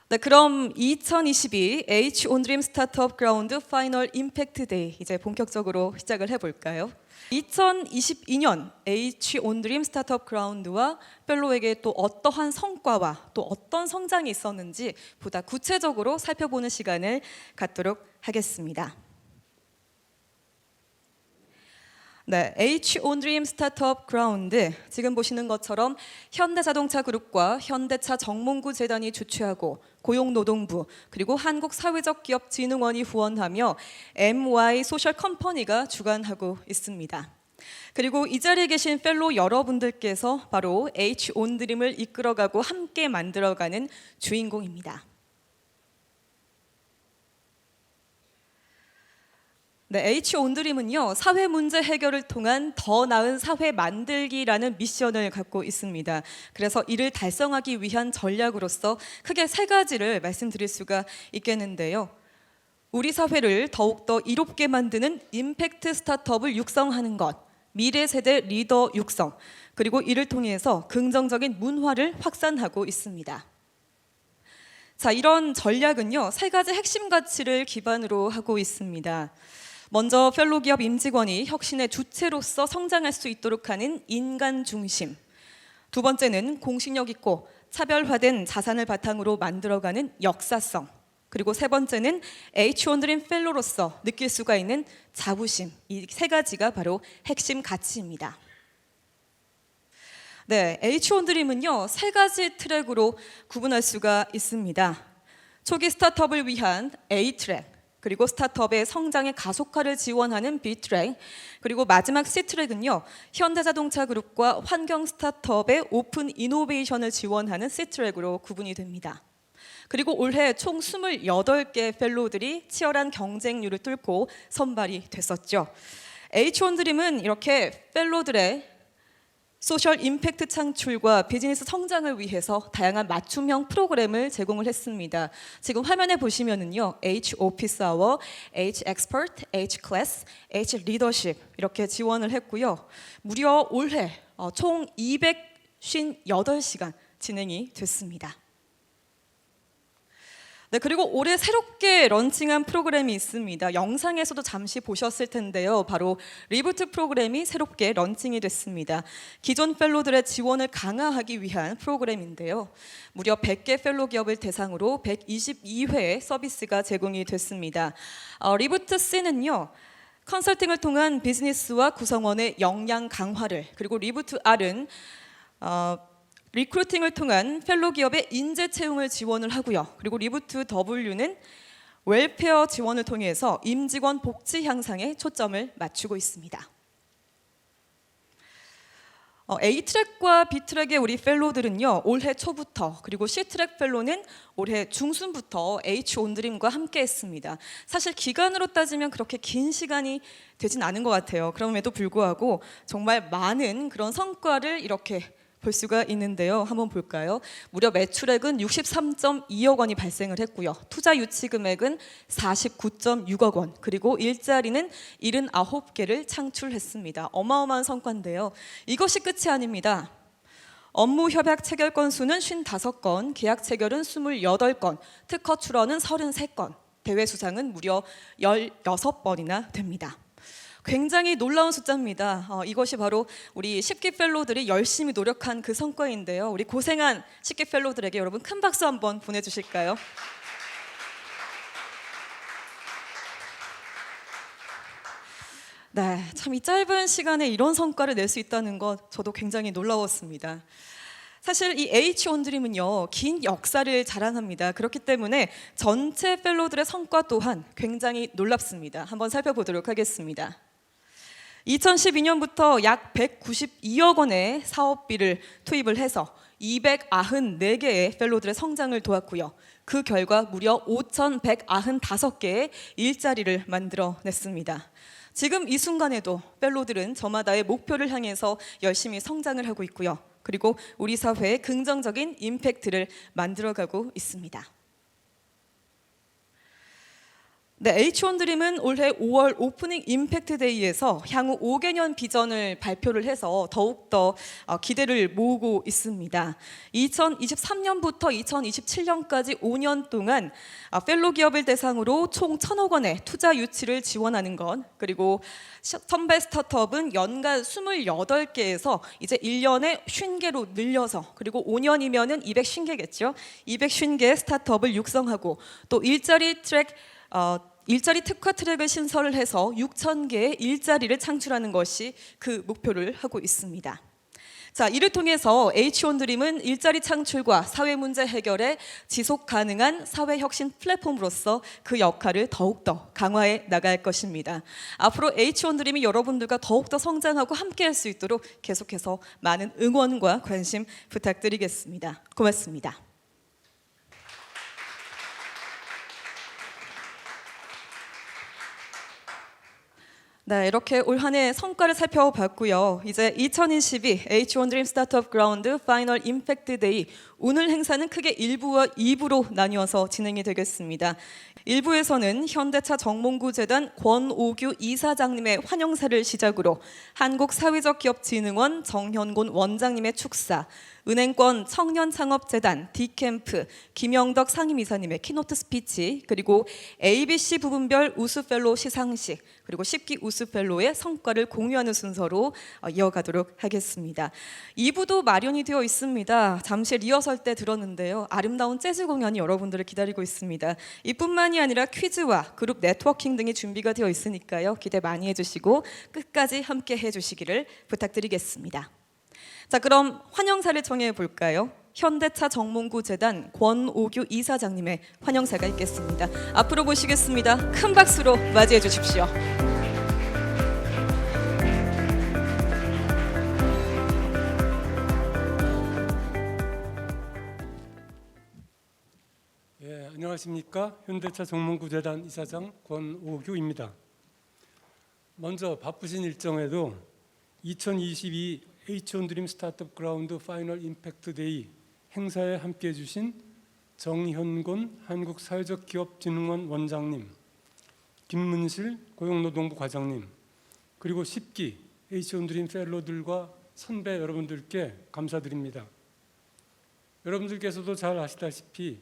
네, 그럼 2022 H On Dream 스타트업 그라운드 파이널 임팩트 데이 이제 본격적으로 시작을 해볼까요? 2022년 H On Dream 스타트업 그라운드와 펠로에게 또 어떠한 성과와 또 어떤 성장이 있었는지 보다 구체적으로 살펴보는 시간을 갖도록 하겠습니다. 네, H On Dream 스타트업 그라운드 지금 보시는 것처럼 현대자동차 그룹과 현대차 정몽구 재단이 주최하고 고용노동부 그리고 한국사회적기업진흥원이 후원하며 MY 소셜 컴퍼니가 주관하고 있습니다. 그리고 이 자리에 계신 펠로 여러분들께서 바로 H On Dream을 이끌어가고 함께 만들어가는 주인공입니다. 네, H On Dream은요, 사회 문제 해결을 통한 더 나은 사회 만들기라는 미션을 갖고 있습니다. 그래서 이를 달성하기 위한 전략으로서 크게 세 가지를 말씀드릴 수가 있겠는데요. 우리 사회를 더욱더 이롭게 만드는 임팩트 스타트업을 육성하는 것, 미래 세대 리더 육성, 그리고 이를 통해서 긍정적인 문화를 확산하고 있습니다. 자, 이런 전략은요, 세 가지 핵심 가치를 기반으로 하고 있습니다. 먼저 펠로 기업 임직원이 혁신의 주체로서 성장할 수 있도록 하는 인간 중심. 두 번째는 공식력 있고 차별화된 자산을 바탕으로 만들어가는 역사성. 그리고 세 번째는 H On Dream 펠로로서 느낄 수가 있는 자부심. 이 세 가지가 바로 핵심 가치입니다. 네, H On Dream은요, 세 가지 트랙으로 구분할 수가 있습니다. 초기 스타트업을 위한 A 트랙, 그리고 스타트업의 성장의 가속화를 지원하는 B 트랙, 그리고 마지막 C 트랙은요, 현대자동차 그룹과 환경 스타트업의 오픈 이노베이션을 지원하는 C 트랙으로 구분이 됩니다. 그리고 올해 총 28개 펠로우들이 치열한 경쟁률을 뚫고 선발이 됐었죠. H On Dream은 이렇게 펠로들의 소셜 임팩트 창출과 비즈니스 성장을 위해서 다양한 맞춤형 프로그램을 제공을 했습니다. 지금 화면에 보시면은요, H 오피스 아워, H 엑스퍼트, H 클래스, H 리더십 이렇게 지원을 했고요. 무려 올해 총 258시간 진행이 됐습니다. 네, 그리고 올해 새롭게 런칭한 프로그램이 있습니다. 영상에서도 잠시 보셨을 텐데요. 바로 리부트 프로그램이 새롭게 런칭이 됐습니다. 기존 펠로들의 지원을 강화하기 위한 프로그램인데요. 무려 100개 펠로 기업을 대상으로 122회의 서비스가 제공이 됐습니다. 리부트 C는요, 컨설팅을 통한 비즈니스와 구성원의 역량 강화를, 그리고 리부트 R은 리크루팅을 통한 펠로 기업의 인재 채용을 지원을 하고요. 그리고 리부트 W는 웰페어 지원을 통해서 임직원 복지 향상에 초점을 맞추고 있습니다. A트랙과 B트랙의 우리 펠로들은요, 올해 초부터, 그리고 C트랙 펠로는 올해 중순부터 H On Dream과 함께 했습니다. 사실 기간으로 따지면 그렇게 긴 시간이 되진 않은 것 같아요. 그럼에도 불구하고 정말 많은 그런 성과를 이렇게 볼 수가 있는데요. 한번 볼까요? 무려 매출액은 63.2억 원이 발생을 했고요. 투자 유치 금액은 49.6억 원, 그리고 일자리는 79개를 창출했습니다. 어마어마한 성과인데요. 이것이 끝이 아닙니다. 업무 협약 체결 건수는 55건, 계약 체결은 28건, 특허 출원은 33건, 대회 수상은 무려 16번이나 됩니다. 굉장히 놀라운 숫자입니다. 이것이 바로 우리 10기 펠로들이 열심히 노력한 그 성과인데요. 우리 고생한 10기 펠로들에게 여러분 큰 박수 한번 보내주실까요? 네, 참 이 짧은 시간에 이런 성과를 낼 수 있다는 것 저도 굉장히 놀라웠습니다. 사실 이 H On Dream은요, 긴 역사를 자랑합니다. 그렇기 때문에 전체 펠로들의 성과 또한 굉장히 놀랍습니다. 한번 살펴보도록 하겠습니다. 2012년부터 약 192억 원의 사업비를 투입을 해서 294개의 펠로들의 성장을 도왔고요. 그 결과 무려 5,195개의 일자리를 만들어냈습니다. 지금 이 순간에도 펠로들은 저마다의 목표를 향해서 열심히 성장을 하고 있고요. 그리고 우리 사회에 긍정적인 임팩트를 만들어가고 있습니다. 네, H1드림은 올해 5월 오프닝 임팩트 데이에서 향후 5개년 비전을 발표를 해서 더욱더 기대를 모으고 있습니다. 2023년부터 2027년까지 5년 동안 펠로 기업을 대상으로 총 1,000억 원의 투자 유치를 지원하는 것, 그리고 선배 스타트업은 연간 28개에서 이제 1년에 50개로 늘려서, 그리고 5년이면은 250개겠죠. 250개의 스타트업을 육성하고 또 일자리 특화 트랙을 신설을 해서 6,000개의 일자리를 창출하는 것이 그 목표를 하고 있습니다. 자, 이를 통해서 H1드림은 일자리 창출과 사회 문제 해결에 지속 가능한 사회 혁신 플랫폼으로서 그 역할을 더욱더 강화해 나갈 것입니다. 앞으로 H1드림이 여러분들과 더욱더 성장하고 함께할 수 있도록 계속해서 많은 응원과 관심 부탁드리겠습니다. 고맙습니다. 네, 이렇게 올 한 해 성과를 살펴봤고요. 이제 2022 H1드림 스타트업 그라운드 파이널 임팩트 데이, 오늘 행사는 크게 1부와 2부로 나뉘어서 진행이 되겠습니다. 1부에서는 현대차 정몽구재단 권오규 이사장님의 환영사를 시작으로 한국사회적기업진흥원 정현곤 원장님의 축사, 은행권 청년창업재단 D캠프 김영덕 상임이사님의 키노트 스피치, 그리고 ABC 부분별 우수펠로 시상식, 그리고 10기 우수펠로의 성과를 공유하는 순서로 이어가도록 하겠습니다. 2부도 마련이 되어 있습니다. 잠시 리허설 때 들었는데요. 아름다운 재즈 공연이 여러분들을 기다리고 있습니다. 이뿐만이 아니라 퀴즈와 그룹 네트워킹 등이 준비가 되어 있으니까요. 기대 많이 해주시고 끝까지 함께 해주시기를 부탁드리겠습니다. 자, 그럼 환영사를 청해 볼까요? 현대차 정몽구재단 권오규 이사장님의 환영사가 있겠습니다. 앞으로 모시겠습니다. 큰 박수로 맞이해 주십시오. 안녕하십니까? 현대차 정몽구재단 이사장 권오규입니다. 먼저 바쁘신 일정에도 2022 H1드림 스타트업 그라운드 파이널 임팩트 데이 행사에 함께해 주신 정현곤 한국사회적기업진흥원 원장님, 김문실 고용노동부 과장님, 그리고 10기 H1드림 펠로들과 선배 여러분들께 감사드립니다. 여러분들께서도 잘 아시다시피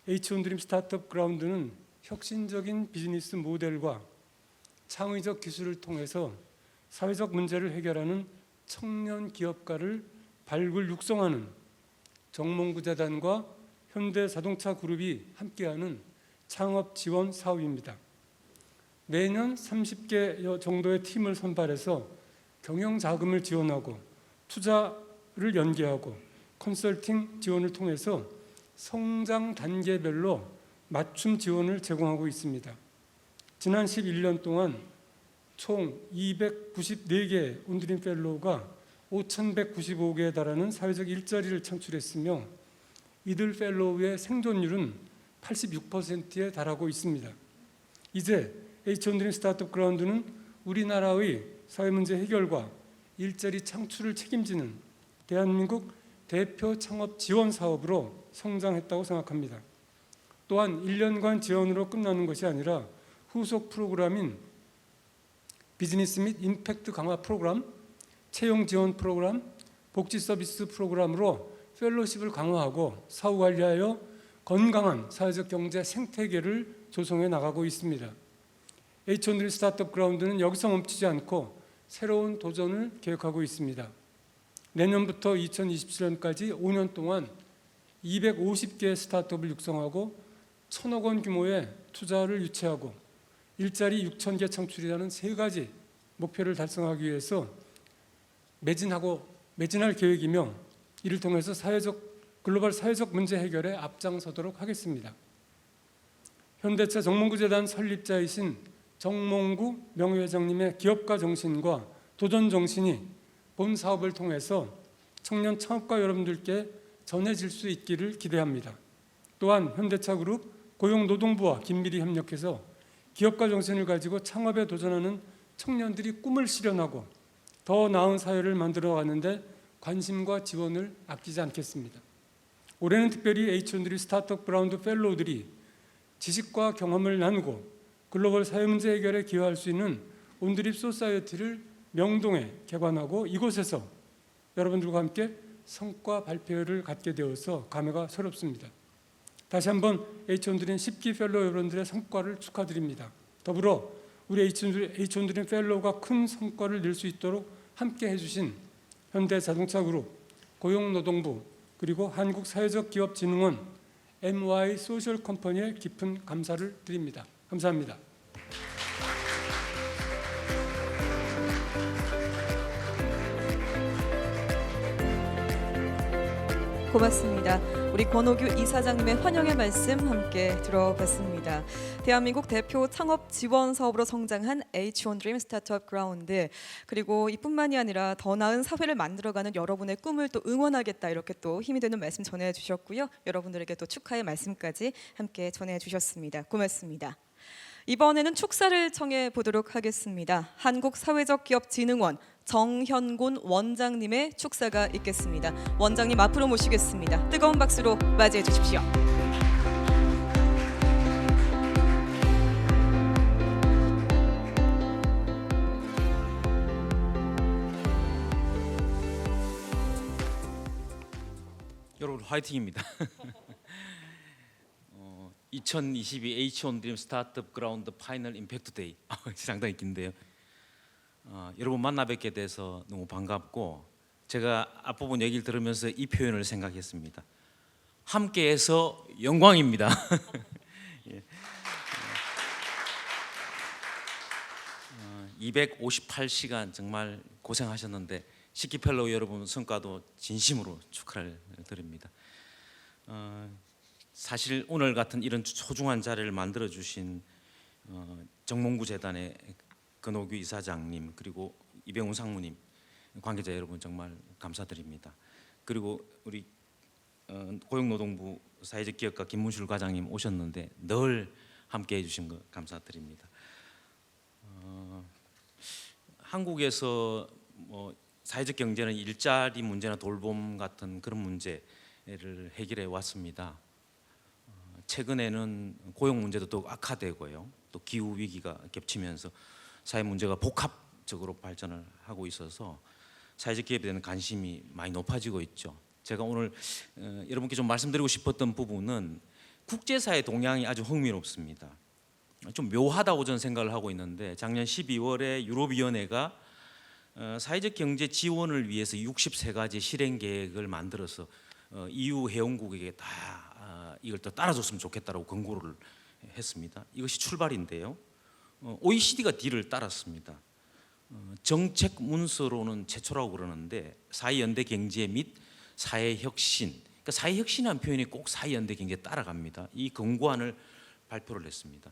H1드림 스타트업 그라운드는 혁신적인 비즈니스 모델과 창의적 기술을 통해서 사회적 문제를 해결하는 청년 기업가를 발굴 육성하는 정몽구재단과 현대자동차 그룹이 함께하는 창업 지원 사업입니다. 매년 30개 정도의 팀을 선발해서 경영 자금을 지원하고 투자를 연계하고 컨설팅 지원을 통해서 성장 단계별로 맞춤 지원을 제공하고 있습니다. 지난 11년 동안 총 294개 온드림 펠로우가 5,195개에 달하는 사회적 일자리를 창출했으며 이들 펠로우의 생존율은 86%에 달하고 있습니다. 이제 H1드림 스타트업 그라운드는 우리나라의 사회문제 해결과 일자리 창출을 책임지는 대한민국 대표 창업 지원 사업으로 성장했다고 생각합니다. 또한 1년간 지원으로 끝나는 것이 아니라 후속 프로그램인 비즈니스 및 임팩트 강화 프로그램, 채용 지원 프로그램, 복지 서비스 프로그램으로 펠로십을 강화하고 사후 관리하여 건강한 사회적 경제 생태계를 조성해 나가고 있습니다. H1드림 스타트업 그라운드는 여기서 멈추지 않고 새로운 도전을 계획하고 있습니다. 내년부터 2027년까지 5년 동안 250개의 스타트업을 육성하고 1,000억 원 규모의 투자를 유치하고 일자리 6,000개 창출이라는 세 가지 목표를 달성하기 위해서 매진할 계획이며 이를 통해서 글로벌 사회적 문제 해결에 앞장서도록 하겠습니다. 현대차 정몽구재단 설립자이신 정몽구 명예회장님의 기업가 정신과 도전 정신이 본 사업을 통해서 청년 창업가 여러분들께 전해질 수 있기를 기대합니다. 또한 현대차그룹 고용노동부와 긴밀히 협력해서 기업가 정신을 가지고 창업에 도전하는 청년들이 꿈을 실현하고 더 나은 사회를 만들어가는데 관심과 지원을 아끼지 않겠습니다. 올해는 특별히 H1드림 스타트업 그라운드 펠로우들이 지식과 경험을 나누고 글로벌 사회 문제 해결에 기여할 수 있는 온드립 소사이어티를 명동에 개관하고 이곳에서 여러분들과 함께 성과 발표를 갖게 되어서 감회가 새롭습니다. 다시 한번 H온드림 10기 펠로우 여러분들의 성과를 축하드립니다. 더불어 우리 H온드림 펠로우가 큰 성과를 낼 수 있도록 함께 해주신 현대자동차그룹, 고용노동부, 그리고 한국사회적기업진흥원, MY 소셜컴퍼니에 깊은 감사를 드립니다. 감사합니다. 고맙습니다. 우리 권오규 이사장님의 환영의 말씀 함께 들어봤습니다. 대한민국 대표 창업 지원 사업으로 성장한 H온드림 스타트업 그라운드, 그리고 이뿐만이 아니라 더 나은 사회를 만들어가는 여러분의 꿈을 또 응원하겠다, 이렇게 또 힘이 되는 말씀 전해주셨고요. 여러분들에게 또 축하의 말씀까지 함께 전해주셨습니다. 고맙습니다. 이번에는 축사를 청해 보도록 하겠습니다. 한국사회적기업진흥원 정현곤 원장님의 축사가 있겠습니다. 원장님 앞으로 모시겠습니다. 뜨거운 박수로 맞이해 주십시오. 여러분 화이팅입니다. 2022 H온드림 스타트업 그라운드 파이널 임팩트 데이 상당히 긴데요. 여러분 만나 뵙게 돼서 너무 반갑고, 제가 앞부분 얘기를 들으면서 이 표현을 생각했습니다. 함께해서 영광입니다. 예. 258시간 정말 고생하셨는데, 식기 펠로우 여러분 성과도 진심으로 축하를 드립니다. 사실 오늘 같은 이런 소중한 자리를 만들어 주신 정몽구 재단의 권오규 이사장님, 그리고 이병훈 상무님, 관계자 여러분 정말 감사드립니다. 그리고 우리 고용노동부 사회적기업과 김문술 과장님 오셨는데 늘 함께 해주신 거 감사드립니다. 한국에서 사회적 경제는 일자리 문제나 돌봄 같은 그런 문제를 해결해 왔습니다. 최근에는 고용 문제도 또 악화되고요. 또 기후 위기가 겹치면서 사회 문제가 복합적으로 발전을 하고 있어서 사회적 기업에 대한 관심이 많이 높아지고 있죠. 제가 오늘 여러분께 좀 말씀드리고 싶었던 부분은 국제사회 동향이 아주 흥미롭습니다. 좀 묘하다고 저는 생각을 하고 있는데, 작년 12월에 유럽위원회가 사회적 경제 지원을 위해서 63가지 실행 계획을 만들어서 EU 회원국에게 다 이걸 또 따라줬으면 좋겠다라고 권고를 했습니다. 이것이 출발인데요. OECD가 뒤를 따랐습니다. 정책 문서로는 최초라고 그러는데, 사회연대 경제 및 사회혁신, 그러니까 사회혁신이라는 표현이 꼭 사회연대 경제에 따라갑니다. 이 권고안을 발표를 했습니다.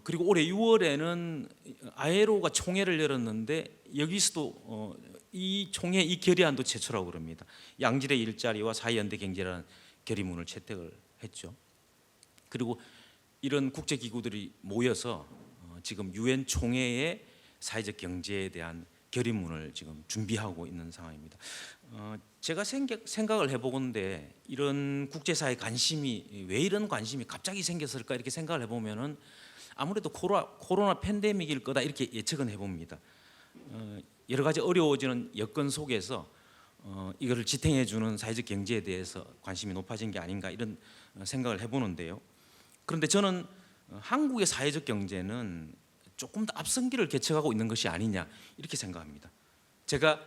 그리고 올해 6월에는 ILO가 총회를 열었는데, 여기서도 이 총회 이 결의안도 최초라고 그럽니다. 양질의 일자리와 사회연대 경제라는 결의문을 채택을 했죠. 그리고 이런 국제기구들이 모여서 지금 유엔 총회의 사회적 경제에 대한 결의문을 지금 준비하고 있는 상황입니다. 제가 생각을 해보건데, 이런 국제사회 관심이, 왜 이런 관심이 갑자기 생겼을까 이렇게 생각을 해보면은 아무래도 코로나 팬데믹일 거다 이렇게 예측은 해봅니다. 여러 가지 어려워지는 여건 속에서 이거를 지탱해 주는 사회적 경제에 대해서 관심이 높아진 게 아닌가 이런 생각을 해보는데요. 그런데 저는 한국의 사회적 경제는 조금 더 앞선길을 개척하고 있는 것이 아니냐 이렇게 생각합니다. 제가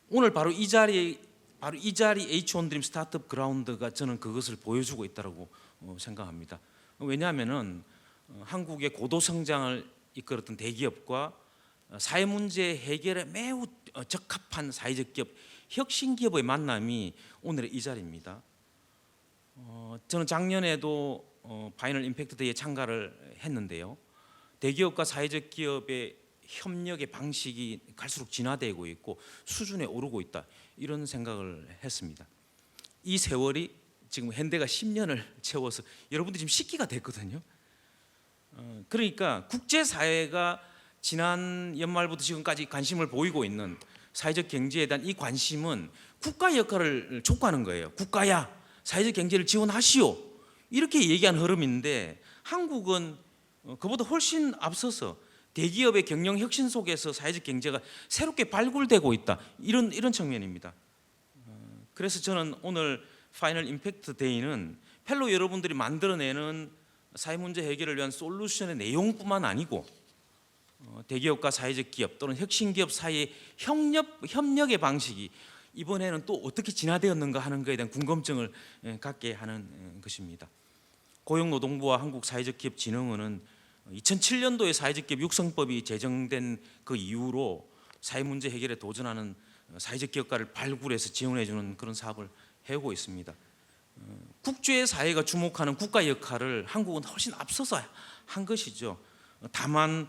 오늘 바로 이 자리 H온드림 스타트업 그라운드가 저는 그것을 보여주고 있다고 생각합니다. 왜냐하면은 한국의 고도 성장을 이끌었던 대기업과 사회 문제 해결에 매우 적합한 사회적 기업, 혁신 기업의 만남이 오늘의 이 자리입니다. 저는 작년에도 파이널 임팩트 데이에 참가를 했는데요. 대기업과 사회적 기업의 협력의 방식이 갈수록 진화되고 있고 수준에 오르고 있다, 이런 생각을 했습니다. 이 세월이 지금 현대가 10년을 채워서 여러분들이 지금 10기가 됐거든요. 그러니까 국제사회가 지난 연말부터 지금까지 관심을 보이고 있는 사회적 경제에 대한 이 관심은 국가 역할을 촉구하는 거예요. 국가야, 사회적 경제를 지원하시오, 이렇게 얘기한 흐름인데, 한국은 그보다 훨씬 앞서서 대기업의 경영 혁신 속에서 사회적 경제가 새롭게 발굴되고 있다. 이런 측면입니다. 그래서 저는 오늘 파이널 임팩트 데이는 펠로 여러분들이 만들어내는 사회 문제 해결을 위한 솔루션의 내용뿐만 아니고 대기업과 사회적 기업 또는 혁신 기업 사이의 협력의 방식이 이번에는 또 어떻게 진화되었는가 하는 것에 대한 궁금증을 갖게 하는 것입니다. 고용노동부와 한국사회적기업진흥원은 2007년도에 사회적기업 육성법이 제정된 그 이후로 사회 문제 해결에 도전하는 사회적 기업가를 발굴해서 지원해 주는 그런 사업을 해오고 있습니다. 국제 사회가 주목하는 국가 역할을 한국은 훨씬 앞서서 한 것이죠. 다만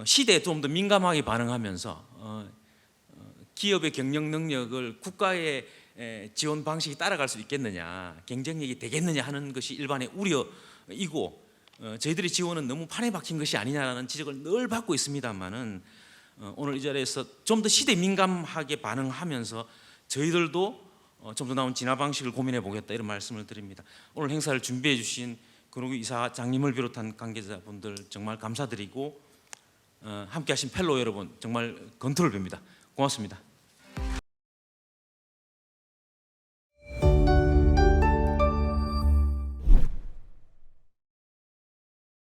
시대에 좀 더 민감하게 반응하면서 기업의 경영 능력을 국가의 지원 방식이 따라갈 수 있겠느냐, 경쟁력이 되겠느냐 하는 것이 일반의 우려이고, 저희들의 지원은 너무 판에 박힌 것이 아니냐라는 지적을 늘 받고 있습니다만은 오늘 이 자리에서 좀 더 시대 민감하게 반응하면서 저희들도 좀 더 나은 진화 방식을 고민해 보겠다 이런 말씀을 드립니다. 오늘 행사를 준비해 주신 근호규 이사장님을 비롯한 관계자분들 정말 감사드리고 함께하신 펠로 여러분 정말 건투를 빕니다. 고맙습니다.